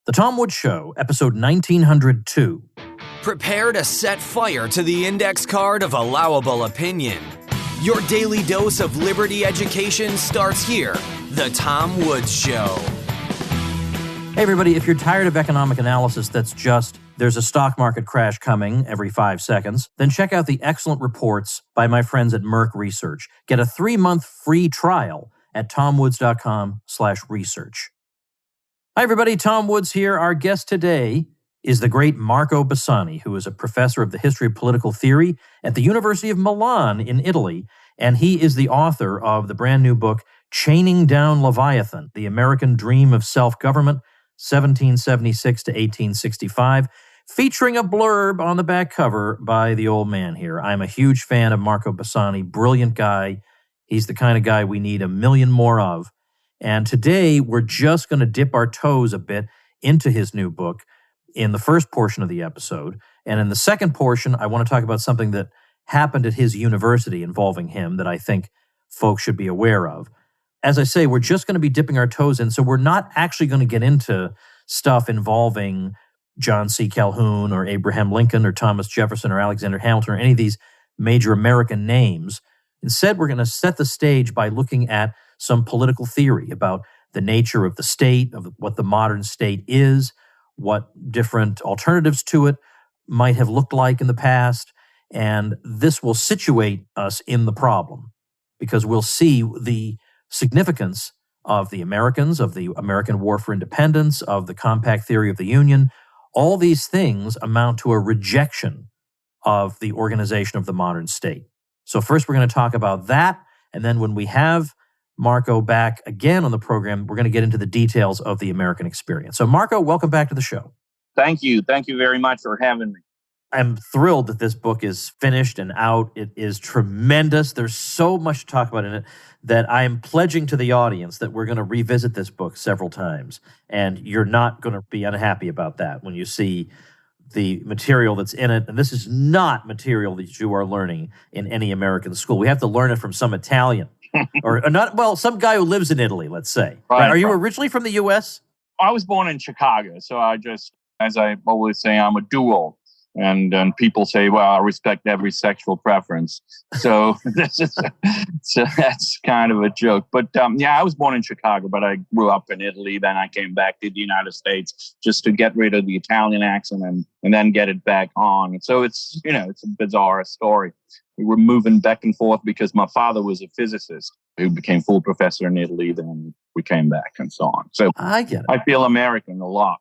The Tom Woods Show, episode 1902. Prepare to set fire to the index card of allowable opinion. Your daily dose of liberty education starts here. The Tom Woods Show. Hey, everybody, if you're tired of economic analysis that's just, there's a stock market crash coming every 5 seconds, then check out the excellent reports by my friends at Merck Research. Get a 3-month free trial at tomwoods.com/research. Hi, everybody. Tom Woods here. Our guest today is the great Marco Bassani, who is a professor of the history of political theory at the University of Milan in Italy, and he is the author of the brand new book, Chaining Down Leviathan, The American Dream of Self-Government, 1776 to 1865, featuring a blurb on the back cover by the old man here. I'm a huge fan of Marco Bassani, brilliant guy. He's the kind of guy we need a million more of. And today, we're just going to dip our toes a bit into his new book in the first portion of the episode. And in the second portion, I want to talk about something that happened at his university involving him that I think folks should be aware of. As I say, we're just going to be dipping our toes in, so we're not actually going to get into stuff involving John C. Calhoun or Abraham Lincoln or Thomas Jefferson or Alexander Hamilton or any of these major American names. Instead, we're going to set the stage by looking at some political theory about the nature of the state, of what the modern state is, what different alternatives to it might have looked like in the past. And this will situate us in the problem because we'll see the significance of the Americans, of the American War for Independence, of the compact theory of the Union. All these things amount to a rejection of the organization of the modern state. So first we're going to talk about that, and then when we have Marco back again on the program, we're going to get into the details of the American experience. So Marco, welcome back to the show. Thank you. Thank you very much for having me. I'm thrilled that this book is finished and out. It is tremendous. There's so much to talk about in it that I am pledging to the audience that we're going to revisit this book several times. And you're not going to be unhappy about that when you see the material that's in it. And this is not material that you are learning in any American school. We have to learn it from some Italian or not. Well, some guy who lives in Italy, let's say. Right, Are you originally from the U.S.? I was born in Chicago. So I just, as I always say, I'm a dual. And people say, well, I respect every sexual preference. So so that's kind of a joke. But yeah, I was born in Chicago, but I grew up in Italy. Then I came back to the United States just to get rid of the Italian accent and then get it back on. So it's, it's a bizarre story. We were moving back and forth because my father was a physicist who became full professor in Italy. Then we came back and so on. So I get it. I feel American a lot.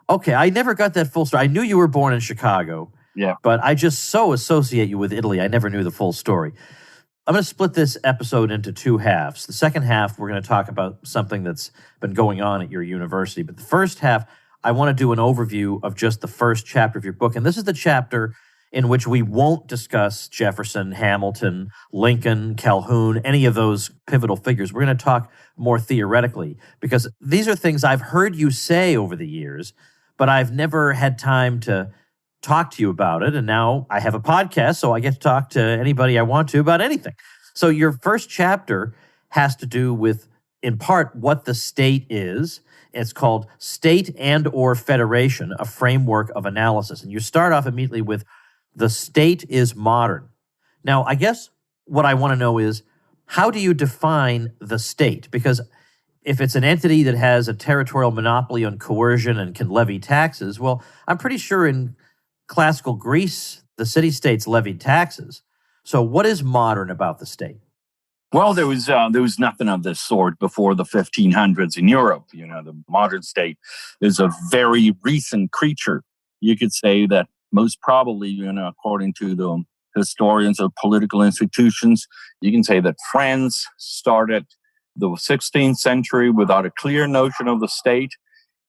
Okay, I never got that full story. I knew you were born in Chicago, but I just so associate you with Italy. I never knew the full story. I'm going to split this episode into two halves. The second half, we're going to talk about something that's been going on at your university. But the first half, I want to do an overview of just the first chapter of your book. And this is the chapter in which we won't discuss Jefferson, Hamilton, Lincoln, Calhoun, any of those pivotal figures. We're going to talk more theoretically because these are things I've heard you say over the years, but I've never had time to talk to you about it. And now I have a podcast, so I get to talk to anybody I want to about anything. So your first chapter has to do with, in part, what the state is. It's called State and or Federation, a Framework of Analysis. And you start off immediately with the state is modern. Now, I guess what I want to know is, how do you define the state? Because if it's an entity that has a territorial monopoly on coercion and can levy taxes, well, I'm pretty sure in classical Greece, the city-states levied taxes. So what is modern about the state? Well, there was nothing of this sort before the 1500s in Europe. The modern state is a very recent creature. You could say that most probably, according to the historians of political institutions, you can say that France started the 16th century without a clear notion of the state,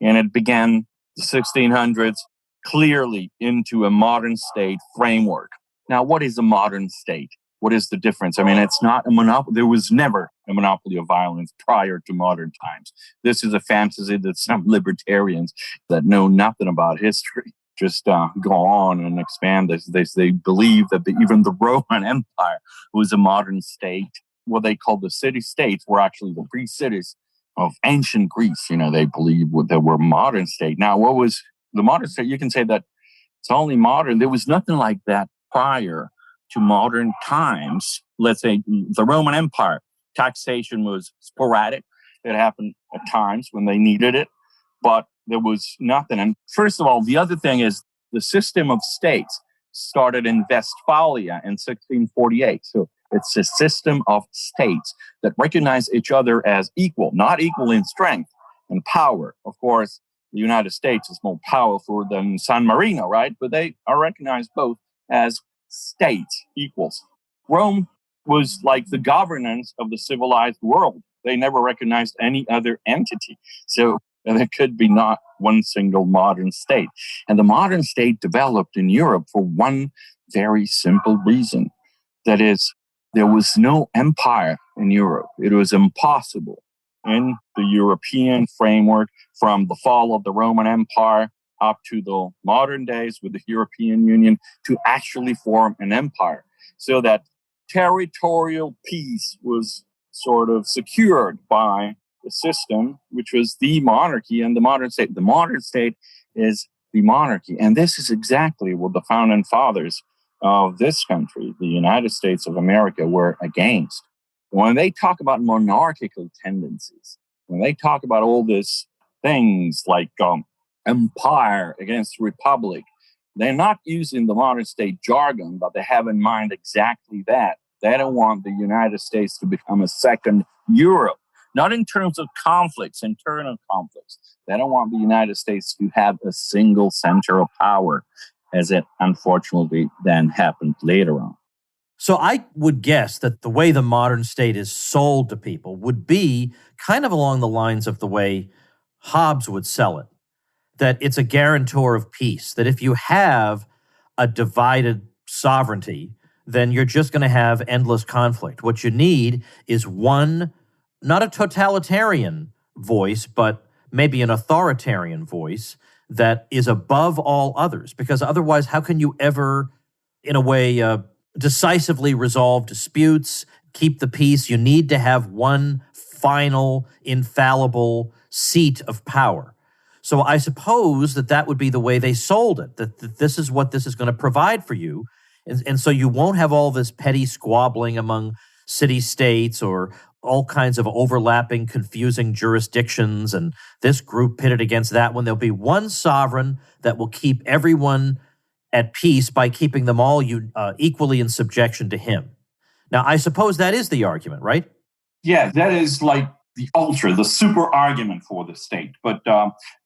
and it began the 1600s clearly into a modern state framework. Now, what is a modern state? What is the difference? I mean, it's not a monopoly. There was never a monopoly of violence prior to modern times. This is a fantasy that some libertarians that know nothing about history just go on and expand this. They believe that even the Roman Empire was a modern state. What they called the city-states were actually the pre-cities of ancient Greece. They believed there were modern state. Now, what was the modern state? You can say that it's only modern. There was nothing like that prior to modern times. Let's say the Roman Empire. Taxation was sporadic. It happened at times when they needed it, but there was nothing. And first of all, the other thing is the system of states started in Westphalia in 1648. So it's a system of states that recognize each other as equal, not equal in strength and power. Of course, the United States is more powerful than San Marino, right? But they are recognized both as states, equals. Rome was like the governance of the civilized world. They never recognized any other entity. So there could be not one single modern state. And the modern state developed in Europe for one very simple reason. That is, there was no empire in Europe. It was impossible in the European framework from the fall of the Roman Empire up to the modern days with the European Union to actually form an empire. So that territorial peace was sort of secured by the system, which was the monarchy and the modern state. The modern state is the monarchy. And this is exactly what the founding fathers of this country, the United States of America, were against. When they talk about monarchical tendencies, when they talk about all these things like empire against republic, they're not using the modern state jargon, but they have in mind exactly that. They don't want the United States to become a second Europe, not in terms of conflicts, internal conflicts. They don't want the United States to have a single center of power, as it unfortunately then happened later on. So I would guess that the way the modern state is sold to people would be kind of along the lines of the way Hobbes would sell it, that it's a guarantor of peace, that if you have a divided sovereignty, then you're just going to have endless conflict. What you need is one, not a totalitarian voice, but maybe an authoritarian voice that is above all others. Because otherwise, how can you ever, in a way, decisively resolve disputes, keep the peace? You need to have one final, infallible seat of power. So I suppose that would be the way they sold it, that this is what this is going to provide for you. And so you won't have all this petty squabbling among city-states or all kinds of overlapping, confusing jurisdictions and this group pitted against that one. There'll be one sovereign that will keep everyone at peace by keeping them all equally in subjection to him. Now, I suppose that is the argument, right? Yeah, that is like the super argument for the state. But,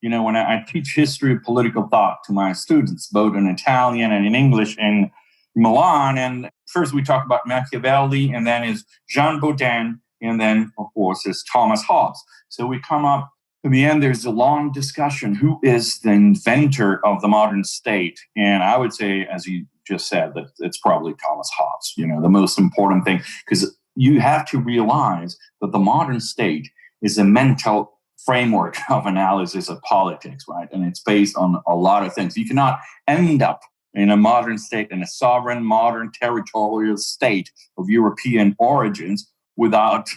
when I teach history of political thought to my students, both in Italian and in English in Milan, and first we talk about Machiavelli, and then is Jean Baudin, and then, of course, is Thomas Hobbes. So we come up, in the end, there's a long discussion. Who is the inventor of the modern state? And I would say, as you just said, that it's probably Thomas Hobbes, the most important thing, because you have to realize that the modern state is a mental framework of analysis of politics, right? And it's based on a lot of things. You cannot end up in a modern state, in a sovereign, modern, territorial state of European origins without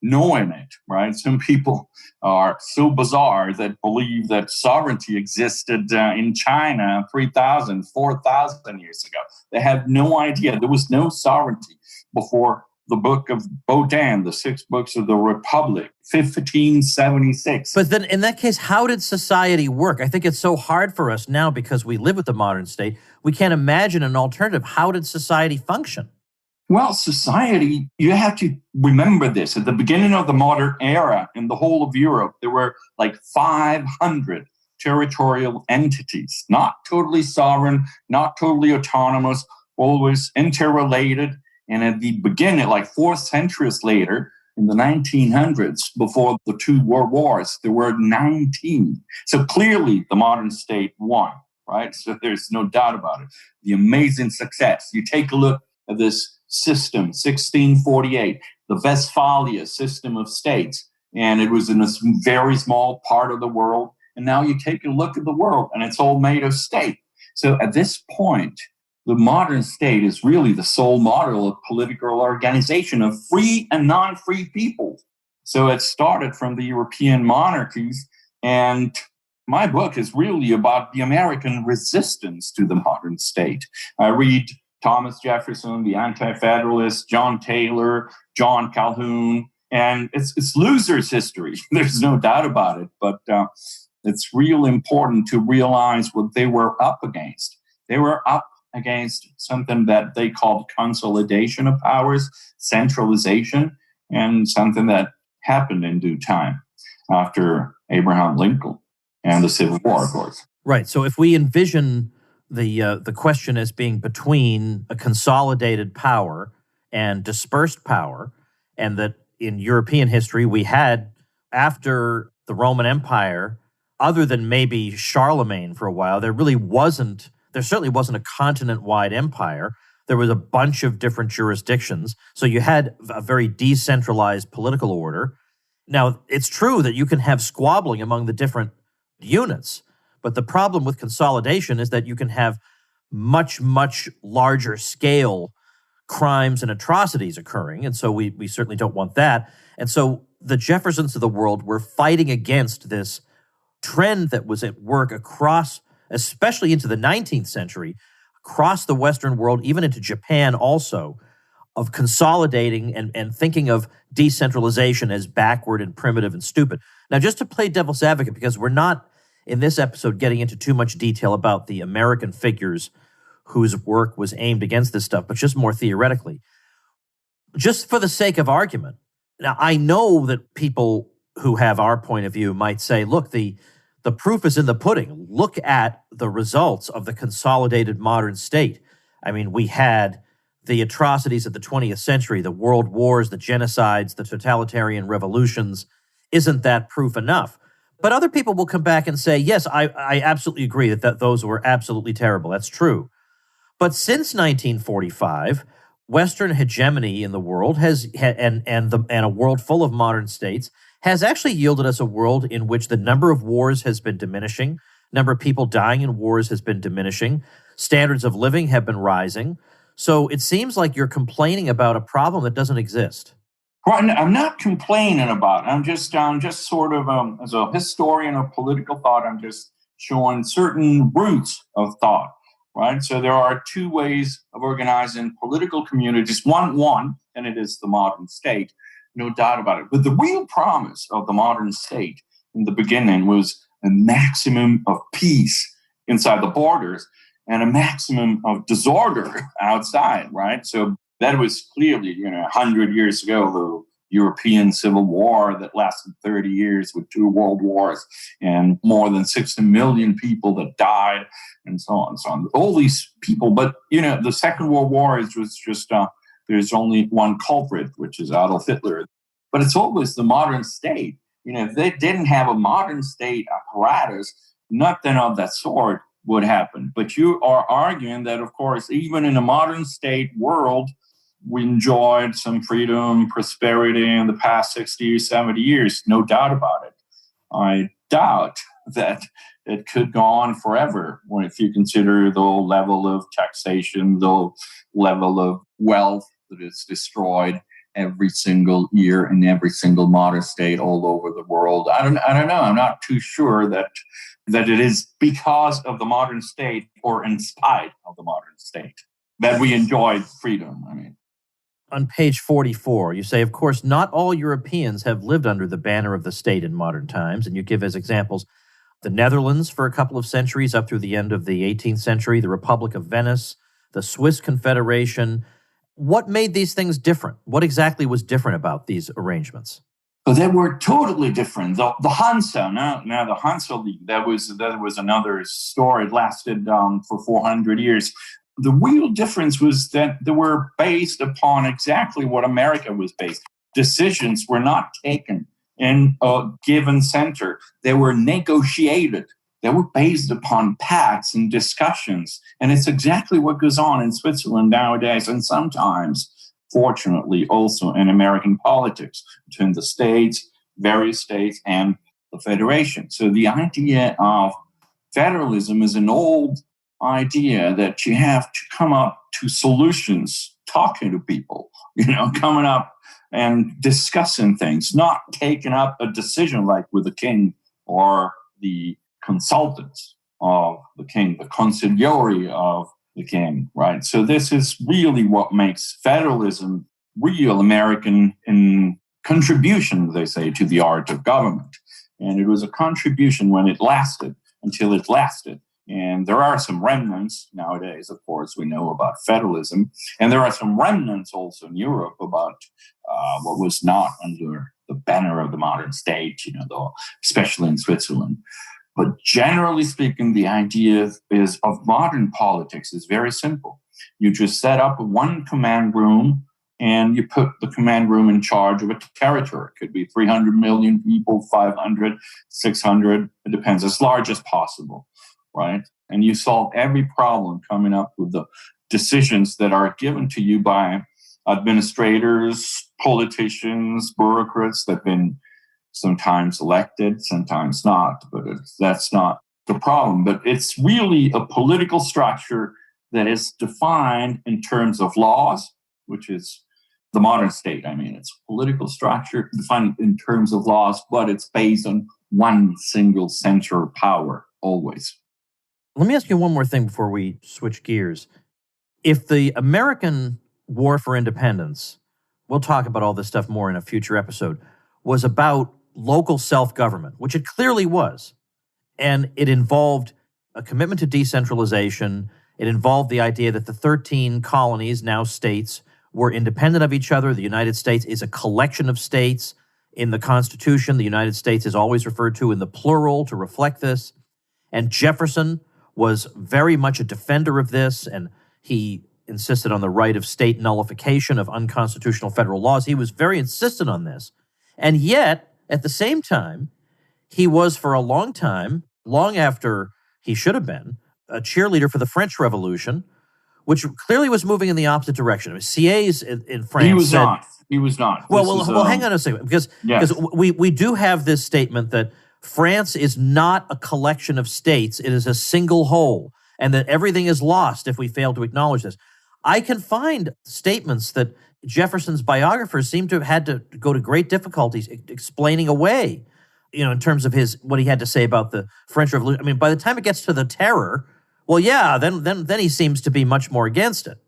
knowing it, right? Some people are so bizarre that believe that sovereignty existed in China 3,000, 4,000 years ago. They have no idea. There was no sovereignty before the book of Baudin, the 6 books of the Republic, 1576. But then in that case, how did society work? I think it's so hard for us now because we live with the modern state. We can't imagine an alternative. How did society function? Well, society, you have to remember this. At the beginning of the modern era, in the whole of Europe, there were like 500 territorial entities, not totally sovereign, not totally autonomous, always interrelated. And at the beginning, like 4 centuries later, in the 1900s, before the 2 world wars, there were 19. So clearly the modern state won, right? So there's no doubt about it. The amazing success. You take a look at this system, 1648, the Westphalia system of states, and it was in a very small part of the world. And now you take a look at the world, and it's all made of state. So at this point, the modern state is really the sole model of political organization of free and non-free people. So it started from the European monarchies. And my book is really about the American resistance to the modern state. I read Thomas Jefferson, the Anti-Federalist, John Taylor, John Calhoun, and it's losers' history. There's no doubt about it. But it's real important to realize what they were up against. They were up against something that they called consolidation of powers, centralization, and something that happened in due time after Abraham Lincoln and the Civil War, of course. Right. So if we envision the question as being between a consolidated power and dispersed power, and that in European history we had, after the Roman Empire, other than maybe Charlemagne for a while, there certainly wasn't a continent-wide empire. There was a bunch of different jurisdictions. So you had a very decentralized political order. Now, it's true that you can have squabbling among the different units, but the problem with consolidation is that you can have much, much larger scale crimes and atrocities occurring, and so we certainly don't want that. And so the Jeffersons of the world were fighting against this trend that was at work across, especially into the 19th century, across the Western world, even into Japan also, of consolidating and thinking of decentralization as backward and primitive and stupid. Now, just to play devil's advocate, because we're not in this episode getting into too much detail about the American figures whose work was aimed against this stuff, but just more theoretically, just for the sake of argument. Now, I know that people who have our point of view might say, look, the proof is in the pudding. Look at the results of the consolidated modern state. I mean, we had the atrocities of the 20th century, the world wars, the genocides, the totalitarian revolutions. Isn't that proof enough? But other people will come back and say, yes, I absolutely agree that those were absolutely terrible. That's true. But since 1945, Western hegemony in the world and a world full of modern states has actually yielded us a world in which the number of wars has been diminishing, number of people dying in wars has been diminishing, standards of living have been rising. So it seems like you're complaining about a problem that doesn't exist. Well, I'm not complaining about it. I'm just sort of, as a historian of political thought, I'm just showing certain roots of thought, right? So there are two ways of organizing political communities. One, and it is the modern state, no doubt about it. But the real promise of the modern state in the beginning was a maximum of peace inside the borders and a maximum of disorder outside, right? So that was clearly, 100 years ago, the European Civil War that lasted 30 years with 2 world wars and more than 60 million people that died and so on and so on. All these people, but, the Second World War was just, there's only one culprit, which is Adolf Hitler. But it's always the modern state. If they didn't have a modern state apparatus, nothing of that sort would happen. But you are arguing that, of course, even in a modern state world, we enjoyed some freedom, prosperity in the past 60 or 70 years, no doubt about it. I doubt that it could go on forever if you consider the level of taxation, the level of wealth that is destroyed every single year in every single modern state all over the world. I don't know. I'm not too sure that it is because of the modern state or in spite of the modern state that we enjoyed freedom. On page 44, you say, of course, not all Europeans have lived under the banner of the state in modern times, and you give as examples the Netherlands for a couple of centuries up through the end of the 18th century, the Republic of Venice, the Swiss Confederation. What made these things different? What exactly was different about these arrangements? So they were totally different. The Hansa, now the Hansa League, that was another story. It lasted for 400 years. The real difference was that they were based upon exactly what America was based. Decisions were not taken in a given center. They were negotiated. They were based upon pacts and discussions. And it's exactly what goes on in Switzerland nowadays, and sometimes, fortunately, also in American politics between the states, various states, and the federation. So the idea of federalism is an old idea that you have to come up to solutions, talking to people, coming up and discussing things, not taking up a decision like with the king or the consultants of the king, the consigliere of the king, right? So this is really what makes federalism real American in contribution, they say, to the art of government. And it was a contribution when it lasted, until it lasted. And there are some remnants nowadays, of course, we know about federalism. And there are some remnants also in Europe about what was not under the banner of the modern state, especially in Switzerland. But generally speaking, the idea of modern politics is very simple. You just set up one command room and you put the command room in charge of a territory. It could be 300 million people, 500, 600. It depends, as large as possible, right? And you solve every problem coming up with the decisions that are given to you by administrators, politicians, bureaucrats that have been sometimes elected, sometimes not, but that's not the problem. But it's really a political structure that is defined in terms of laws, which is the modern state. I mean, it's a political structure defined in terms of laws, but it's based on one single center of power, always. Let me ask you one more thing before we switch gears. If the American War for Independence, we'll talk about all this stuff more in a future episode, was about local self-government, which it clearly was, and it involved a commitment to decentralization. It involved the idea that the 13 colonies, now states, were independent of each other. The United States is a collection of states. In the Constitution, the United States is always referred to in the plural to reflect this. And Jefferson was very much a defender of this, and he insisted on the right of state nullification of unconstitutional federal laws. He was very insistent on this. And yet, at the same time, he was for a long time, long after he should have been, a cheerleader for the French Revolution, which clearly was moving in the opposite direction. Sieyès in France He was not. Well, hang on a second, because we do have this statement that France is not a collection of states. It is a single whole, and that everything is lost if we fail to acknowledge this. I can find statements that Jefferson's biographers seem to have had to go to great difficulties explaining away, in terms of what he had to say about the French Revolution. I mean, by the time it gets to the terror, well, yeah, then he seems to be much more against it.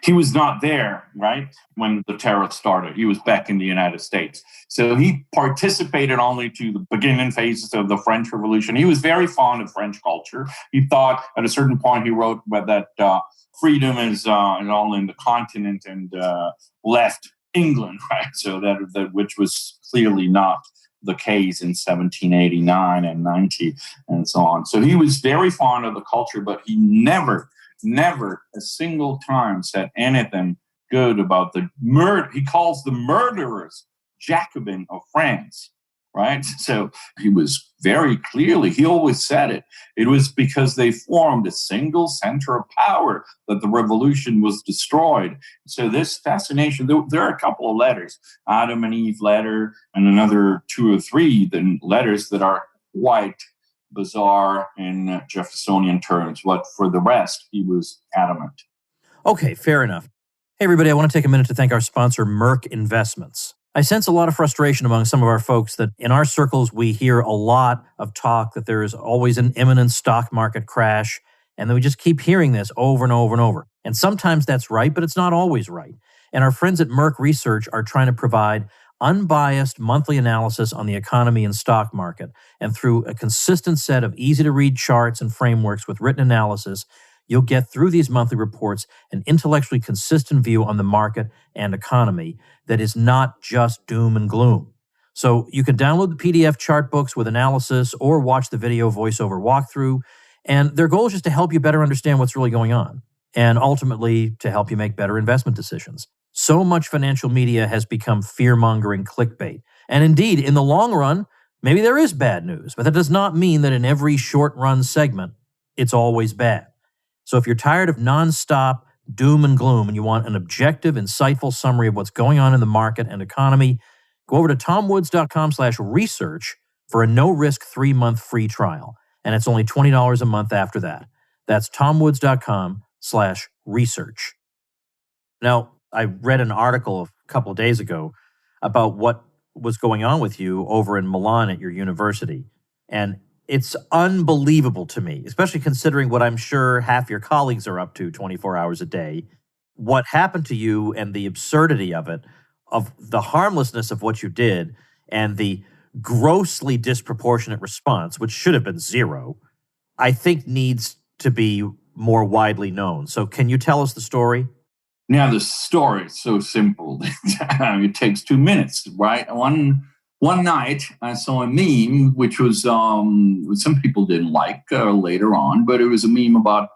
He was not there, right, when the terror started. He was back in the United States. So he participated only to the beginning phases of the French Revolution. He was very fond of French culture. He thought at a certain point, he wrote that freedom is only in the continent, and left England, right? So that which was clearly not the case in 1789 and 90 and so on. So he was very fond of the culture, but he never a single time said anything good about the murder. He calls the murderers Jacobin of France, right? So he was very clearly, he always said it. It was because they formed a single center of power that the revolution was destroyed. So this fascination, there are a couple of letters, Adam and Eve letter, and another 2 or 3 letters that are quite bizarre in Jeffersonian terms, but for the rest, he was adamant. Okay, fair enough. Hey, everybody, I want to take a minute to thank our sponsor, Merck Investments. I sense a lot of frustration among some of our folks that in our circles, we hear a lot of talk that there is always an imminent stock market crash, and then we just keep hearing this over and over and over. And sometimes that's right, but it's not always right. And our friends at Merck Research are trying to provide unbiased monthly analysis on the economy and stock market. And through a consistent set of easy-to-read charts and frameworks with written analysis, you'll get through these monthly reports an intellectually consistent view on the market and economy that is not just doom and gloom. So you can download the PDF chart books with analysis or watch the video voiceover walkthrough. And their goal is just to help you better understand what's really going on and ultimately to help you make better investment decisions. So much financial media has become fear-mongering clickbait. And indeed, in the long run, maybe there is bad news, but that does not mean that in every short-run segment, it's always bad. So if you're tired of nonstop doom and gloom and you want an objective, insightful summary of what's going on in the market and economy, go over to tomwoods.com/research for a no-risk 3-month free trial. And it's only $20 a month after that. That's tomwoods.com/research. Now, I read an article a couple of days ago about what was going on with you over in Milan at your university. And it's unbelievable to me, especially considering what I'm sure half your colleagues are up to 24 hours a day, what happened to you and the absurdity of it, of the harmlessness of what you did, and the grossly disproportionate response, which should have been zero, I think needs to be more widely known. So can you tell us the story? Now, the story is so simple. It takes 2 minutes, right? One night, I saw a meme, which was some people didn't like later on, but it was a meme about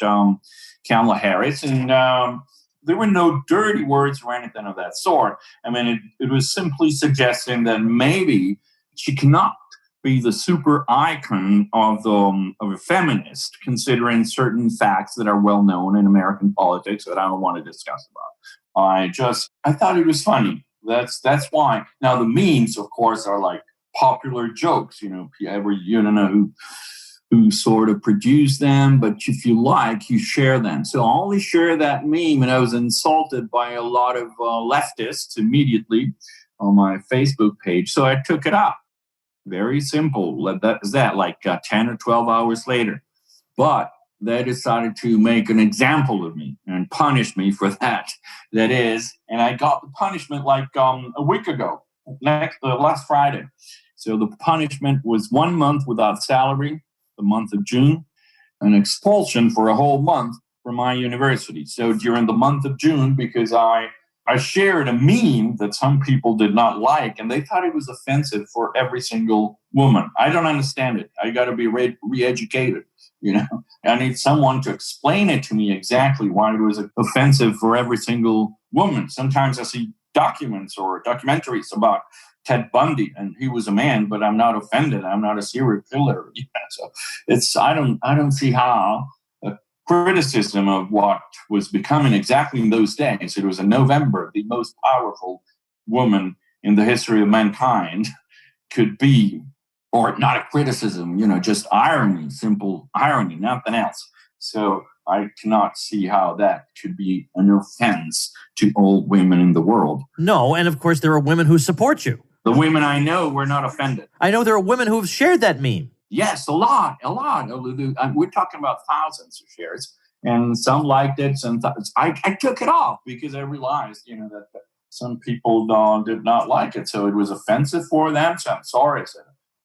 Kamala Harris, and there were no dirty words or anything of that sort. I mean, it was simply suggesting that maybe she cannot be the super icon of a feminist, considering certain facts that are well known in American politics that I don't want to discuss about. I thought it was funny. That's why. Now the memes, of course, are like popular jokes. You don't know who sort of produced them, but if you like, you share them. So I only share that meme, and I was insulted by a lot of leftists immediately on my Facebook page. So I took it up. Very simple. That is that, like 10 or 12 hours later. But they decided to make an example of me and punish me for that. That is, and I got the punishment like a week ago, last Friday. So the punishment was 1 month without salary, the month of June, an expulsion for a whole month from my university. So during the month of June, because I shared a meme that some people did not like, and they thought it was offensive for every single woman. I don't understand it. I got to be re-educated. I need someone to explain it to me exactly why it was offensive for every single woman. Sometimes I see documents or documentaries about Ted Bundy, and he was a man, but I'm not offended. I'm not a serial killer. So I don't see how criticism of what was becoming exactly in those days. It was in November, the most powerful woman in the history of mankind could be, or not a criticism, just irony, simple irony, nothing else. So I cannot see how that could be an offense to all women in the world. No, and of course there are women who support you. The women I know were not offended. I know there are women who have shared that meme. Yes, a lot. We're talking about thousands of shares, and some liked it. I took it off because I realized, that some people did not like it, so it was offensive for them. So I'm sorry.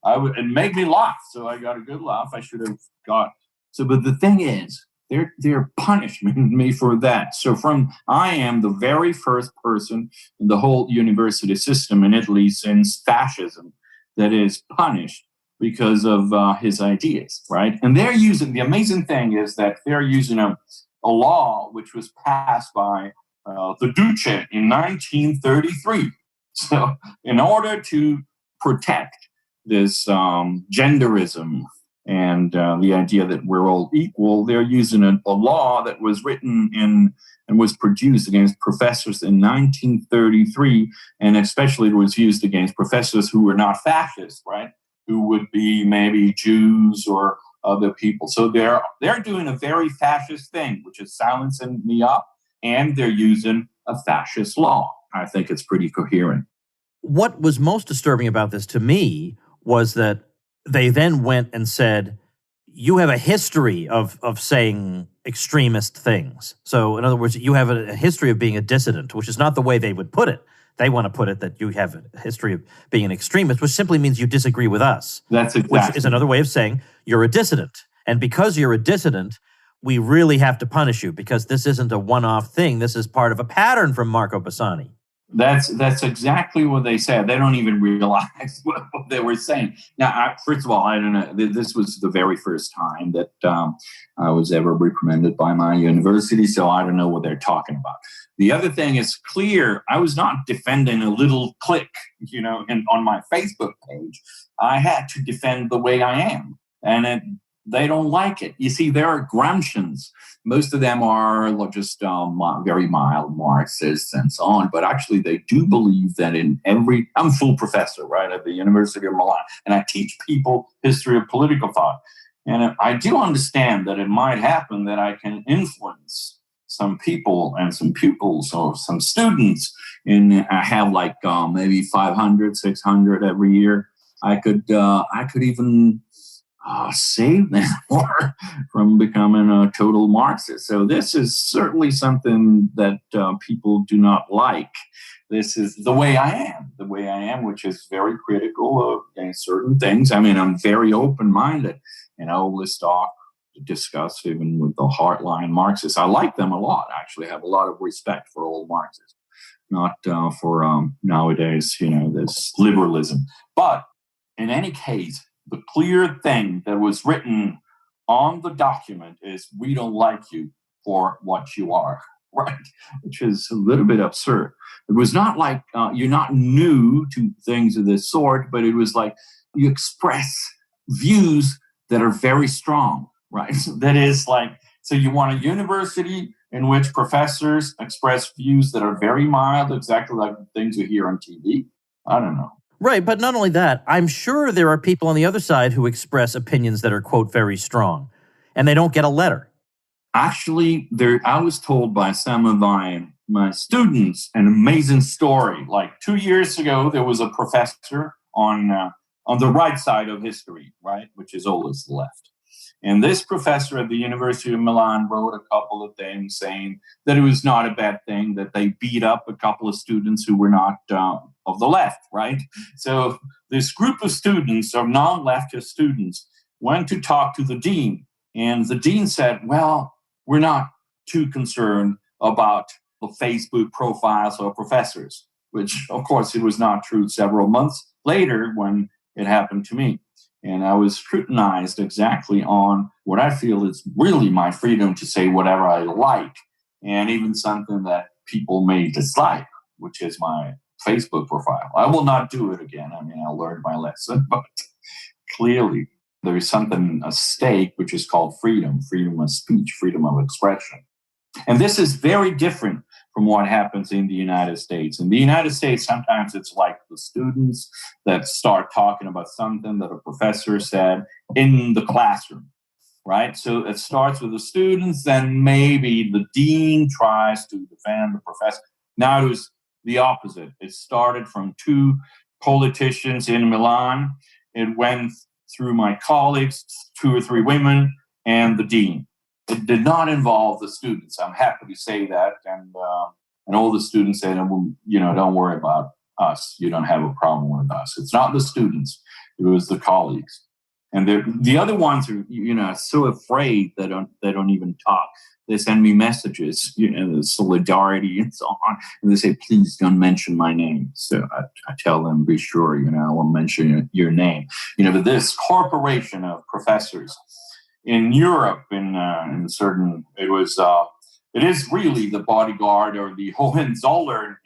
It made me laugh, so I got a good laugh. I should have got. So, but the thing is, they're punishing me for that. So I am the very first person in the whole university system in Italy since fascism that is punished because of his ideas, right? And the amazing thing is that they're using a law which was passed by the Duce in 1933. So in order to protect this genderism and the idea that we're all equal, they're using a law that was written in and was produced against professors in 1933, and especially it was used against professors who were not fascists, right? Who would be maybe Jews or other people. So they're doing a very fascist thing, which is silencing me up, and they're using a fascist law. I think it's pretty coherent. What was most disturbing about this to me was that they then went and said, you have a history of saying extremist things. So in other words, you have a history of being a dissident, which is not the way they would put it. They want to put it that you have a history of being an extremist, which simply means you disagree with us. That's exactly. Which is another way of saying you're a dissident. And because you're a dissident, we really have to punish you because this isn't a one-off thing. This is part of a pattern from Marco Bassani. That's exactly what they said. They don't even realize what they were saying. Now, first of all, I don't know. This was the very first time that I was ever reprimanded by my university, so I don't know what they're talking about. The other thing is clear. I was not defending a little clique, on my Facebook page. I had to defend the way I am, and they don't like it. You see, there are Gramscians. Most of them are just very mild Marxists and so on. But actually, they do believe that I'm a full professor, right, at the University of Milan. And I teach people history of political thought. And I do understand that it might happen that I can influence some people and some pupils or some students, and I have like maybe 500, 600 every year, I could even save them from becoming a total Marxist. So this is certainly something that people do not like. This is the way I am, which is very critical of certain things. I mean, I'm very open-minded, and I always discuss even with the hardline Marxists. I like them a lot. I actually have a lot of respect for old Marxists, not for nowadays, this liberalism. But in any case, the clear thing that was written on the document is, we don't like you for what you are, right? Which is a little bit absurd. It was not like you're not new to things of this sort, but it was like you express views that are very strong, right? That is like, so you want a university in which professors express views that are very mild, exactly like the things you hear on TV? I don't know. Right, but not only that, I'm sure there are people on the other side who express opinions that are, quote, very strong, and they don't get a letter. Actually, I was told by some of my students an amazing story. Like 2 years ago, there was a professor on the right side of history, right, which is always the left. And this professor at the University of Milan wrote a couple of things saying that it was not a bad thing that they beat up a couple of students who were not of the left, right? So this group of students, of non-leftist students, went to talk to the dean. And the dean said, well, we're not too concerned about the Facebook profiles of professors, which, of course, it was not true several months later when it happened to me. And I was scrutinized exactly on what I feel is really my freedom to say whatever I like, and even something that people may dislike, which is my Facebook profile. I will not do it again. I mean, I learned my lesson, but clearly there is something at stake, which is called freedom of speech, freedom of expression. And this is very different from what happens in the United States. In the United States, sometimes it's like the students that start talking about something that a professor said in the classroom, right? So it starts with the students, then maybe the dean tries to defend the professor. Now it was the opposite. It started from two politicians in Milan. It went through my colleagues, 2 or 3 women, and the dean. It did not involve the students. I'm happy to say that. And all the students said, don't worry about us. You don't have a problem with us. It's not the students. It was the colleagues. And the other ones are, so afraid they don't even talk. They send me messages, the solidarity and so on. And they say, please don't mention my name. So I tell them, be sure, I won't mention your name. But this corporation of professors in Europe, in certain, it is really the bodyguard or the Hohenzollern,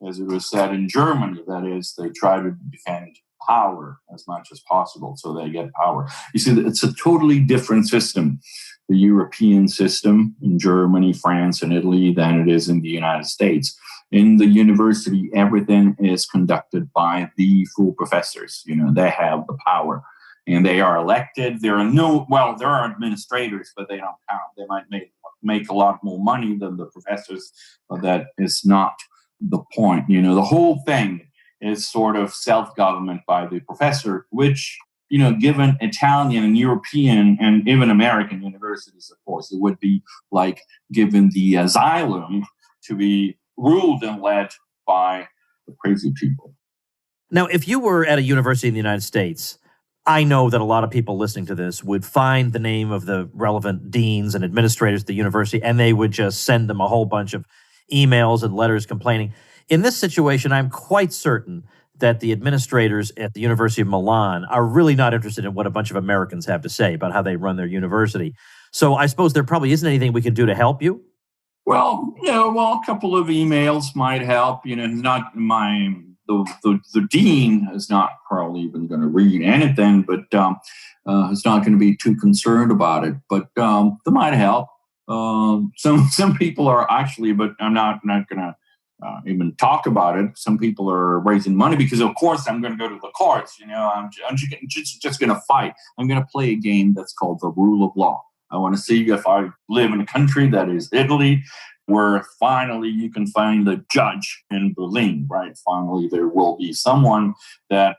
as it was said in Germany. That is, they try to defend power as much as possible so they get power. You see, it's a totally different system, the European system in Germany, France, and Italy, than it is in the United States. In the university, everything is conducted by the full professors. They have the power. And they are elected. There are administrators, but they don't count. They might make a lot more money than the professors, but that is not the point. The whole thing is sort of self-government by the professor, which, given Italian and European and even American universities, of course, it would be like given the asylum to be ruled and led by the crazy people. Now, if you were at a university in the United States, I know that a lot of people listening to this would find the name of the relevant deans and administrators at the university, and they would just send them a whole bunch of emails and letters complaining. In this situation, I'm quite certain that the administrators at the University of Milan are really not interested in what a bunch of Americans have to say about how they run their university. So I suppose there probably isn't anything we can do to help you? Well, a couple of emails might help. Not the dean is not probably even going to read anything, but is not going to be too concerned about it. But that might help. Some people are actually, but I'm not going to even talk about it. Some people are raising money because, of course, I'm going to go to the courts. I'm just going to fight. I'm going to play a game that's called the rule of law. I want to see if I live in a country that is Italy, where finally you can find a judge in Berlin, right? Finally, there will be someone that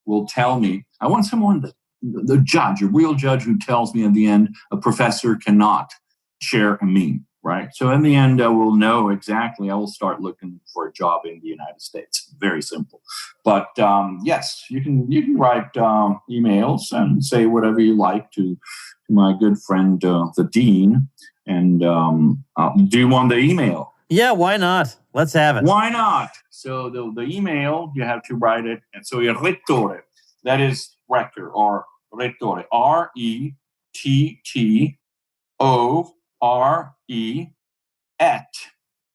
will tell me. I want someone that the judge, a real judge who tells me at the end, a professor cannot share a meme, right? So in the end, I will know exactly. I will start looking for a job in the United States. Very simple. But yes, you can write emails and say whatever you like to my good friend, the dean. And do you want the email? Yeah, why not? Let's have it. Why not? So the email, you have to write it. And so your rettore, that is rector or rettore, RETTORE at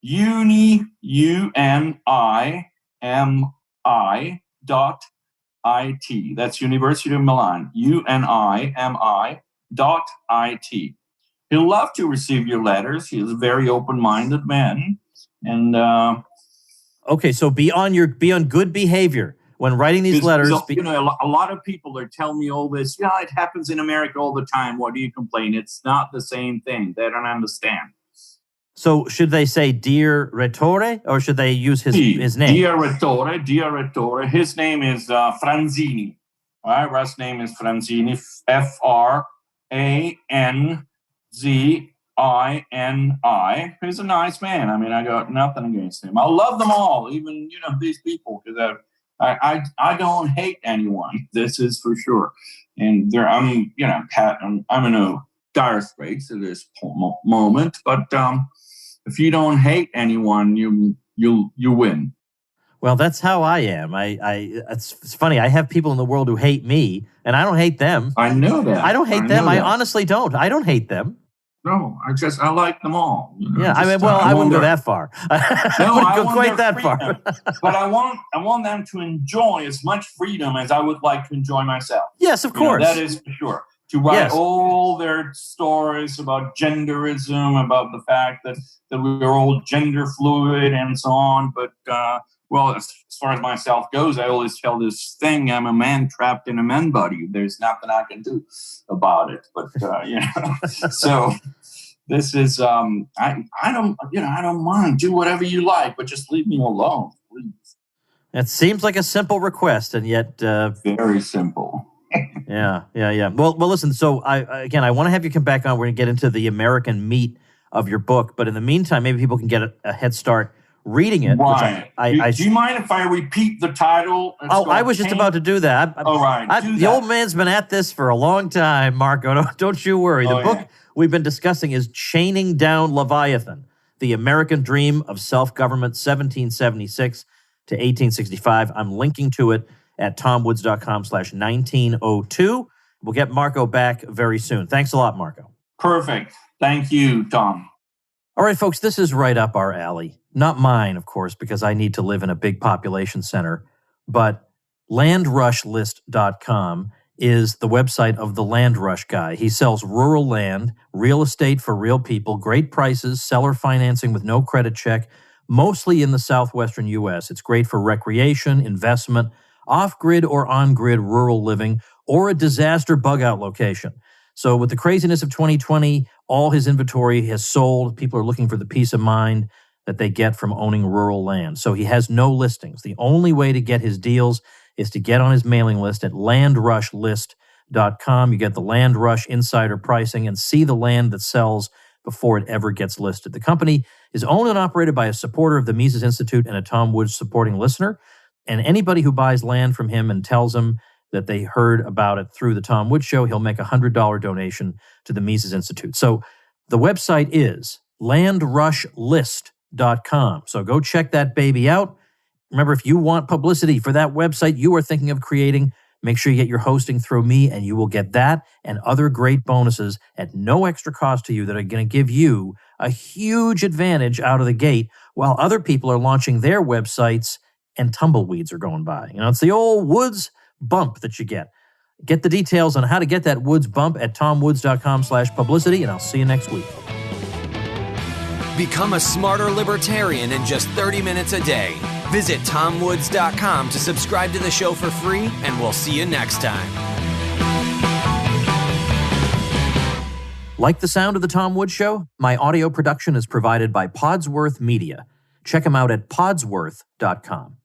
UNIMI.IT. That's University of Milan, UNIMI.IT. He'll love to receive your letters. He is a very open-minded man. And okay, so be on good behavior when writing these letters. A lot of people are telling me all this. Yeah, it happens in America all the time. Why do you complain? It's not the same thing. They don't understand. So should they say Dear Rettore, or should they use his name? Dear Rettore. His name is Franzini. All right, last name is Franzini. Franzini. He's a nice man. I mean, I got nothing against him. I love them all, even these people, because I don't hate anyone. This is for sure. And I'm in a dire straits at this moment. But if you don't hate anyone, you win. Well, that's how I am. It's funny. I have people in the world who hate me, and I don't hate them. I know that. I don't hate them. I honestly don't. I don't hate them. No, I like them all. Yeah, I wouldn't go that far. I wouldn't go quite that far. But I want them to enjoy as much freedom as I would like to enjoy myself. Yes, of course. That is for sure. To write all their stories about genderism, about the fact that we're all gender fluid and so on. But, as far as myself goes, I always tell this thing, I'm a man trapped in a man body. There's nothing I can do about it. But, so this is, I don't mind. Do whatever you like, but just leave me alone, please. It seems like a simple request, and yet... very simple. Yeah. Well, listen, so I want to have you come back on. We're going to get into the American meat of your book. But in the meantime, maybe people can get a head start reading it. Right. Do you mind if I repeat the title? I was just about to do that. All right. The old man's been at this for a long time, Marco. Don't you worry. The book we've been discussing is Chaining Down Leviathan, The American Dream of Self-Government, 1776 to 1865. I'm linking to it at tomwoods.com/1902. We'll get Marco back very soon. Thanks a lot, Marco. Perfect. Thank you, Tom. All right, folks, this is right up our alley. Not mine, of course, because I need to live in a big population center, but landrushlist.com is the website of the Land Rush guy. He sells rural land, real estate for real people, great prices, seller financing with no credit check, mostly in the southwestern U.S. It's great for recreation, investment, off-grid or on-grid rural living, or a disaster bug-out location. So with the craziness of 2020, all his inventory has sold. People are looking for the peace of mind that they get from owning rural land. So he has no listings. The only way to get his deals is to get on his mailing list at landrushlist.com. You get the Land Rush insider pricing and see the land that sells before it ever gets listed. The company is owned and operated by a supporter of the Mises Institute and a Tom Woods supporting listener. And anybody who buys land from him and tells him that they heard about it through the Tom Woods Show, he'll make a $100 donation to the Mises Institute. So the website is landrushlist.com. So go check that baby out. Remember, if you want publicity for that website you are thinking of creating, make sure you get your hosting through me, and you will get that and other great bonuses at no extra cost to you that are going to give you a huge advantage out of the gate while other people are launching their websites and tumbleweeds are going by. It's the old Woods bump that you get. Get the details on how to get that Woods bump at tomwoods.com/publicity, and I'll see you next week. Become a smarter libertarian in just 30 minutes a day. Visit tomwoods.com to subscribe to the show for free, and we'll see you next time. Like the sound of The Tom Woods Show? My audio production is provided by Podsworth Media. Check them out at podsworth.com.